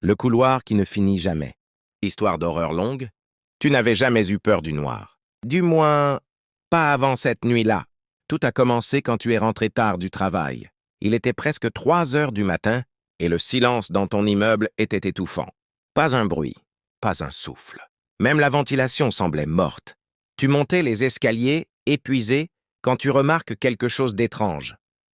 Le couloir qui ne finit jamais. Histoire d'horreur longue. Tu n'avais jamais eu peur du noir. Du moins, pas avant cette nuit-là. Tout a commencé quand tu es rentré tard du travail. Il était presque 3 heures du matin et le silence dans ton immeuble était étouffant. Pas un bruit, pas un souffle. Même la ventilation semblait morte. Tu montais les escaliers, épuisé, quand tu remarques quelque chose d'étrange.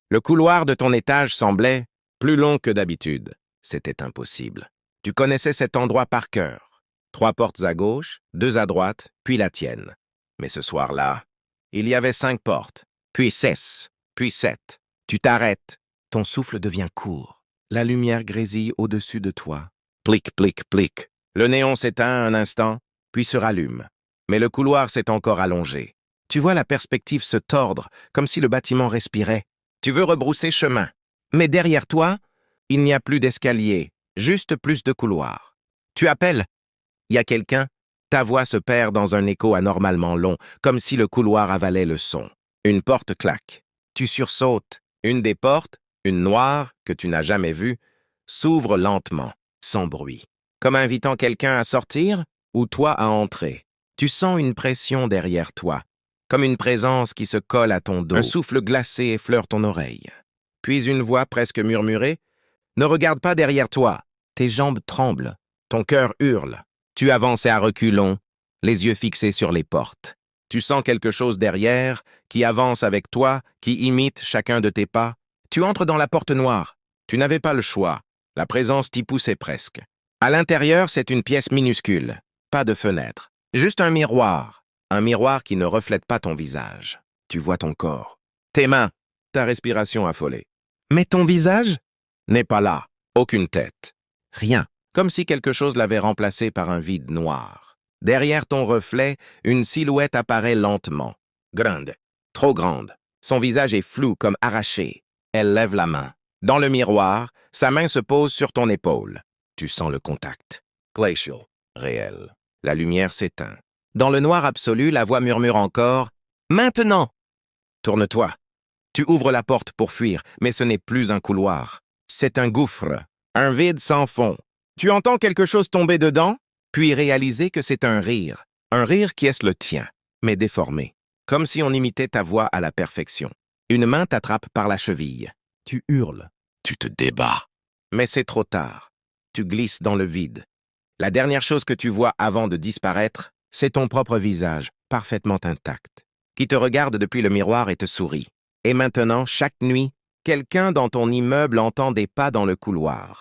Le couloir de ton étage semblait plus long que d'habitude. C'était impossible. Tu connaissais cet endroit par cœur. 3 portes à gauche, 2 à droite, puis la tienne. Mais ce soir-là, il y avait 5 portes, puis 6, puis 7. Tu t'arrêtes. Ton souffle devient court. La lumière grésille au-dessus de toi. Plic, plic, plic. Le néon s'éteint un instant, puis se rallume. Mais le couloir s'est encore allongé. Tu vois la perspective se tordre, comme si le bâtiment respirait. Tu veux rebrousser chemin. Mais derrière toi, il n'y a plus d'escalier, juste plus de couloirs. Tu appelles. Il y a quelqu'un. Ta voix se perd dans un écho anormalement long, comme si le couloir avalait le son. Une porte claque. Tu sursautes. Une des portes, une noire, que tu n'as jamais vue, s'ouvre lentement, sans bruit. Comme invitant quelqu'un à sortir, ou toi à entrer. Tu sens une pression derrière toi, comme une présence qui se colle à ton dos. Un souffle glacé effleure ton oreille. Puis une voix presque murmurée. Ne regarde pas derrière toi. Tes jambes tremblent. Ton cœur hurle. Tu avances à reculons, les yeux fixés sur les portes. Tu sens quelque chose derrière, qui avance avec toi, qui imite chacun de tes pas. Tu entres dans la porte noire. Tu n'avais pas le choix. La présence t'y poussait presque. À l'intérieur, c'est une pièce minuscule. Pas de fenêtre. Juste un miroir. Un miroir qui ne reflète pas ton visage. Tu vois ton corps. Tes mains. Ta respiration affolée. Mais ton visage n'est pas là. Aucune tête. Rien. Comme si quelque chose l'avait remplacé par un vide noir. Derrière ton reflet, une silhouette apparaît lentement. Grande. Trop grande. Son visage est flou comme arraché. Elle lève la main. Dans le miroir, sa main se pose sur ton épaule. Tu sens le contact. Glacial. Réel. La lumière s'éteint. Dans le noir absolu, la voix murmure encore « Maintenant !» Tourne-toi. Tu ouvres la porte pour fuir, mais ce n'est plus un couloir. C'est un gouffre. Un vide sans fond. Tu entends quelque chose tomber dedans, puis réaliser que c'est un rire. Un rire qui est le tien, mais déformé. Comme si on imitait ta voix à la perfection. Une main t'attrape par la cheville. Tu hurles. Tu te débats. Mais c'est trop tard. Tu glisses dans le vide. La dernière chose que tu vois avant de disparaître, c'est ton propre visage, parfaitement intact, qui te regarde depuis le miroir et te sourit. Et maintenant, chaque nuit, quelqu'un dans ton immeuble entend des pas dans le couloir.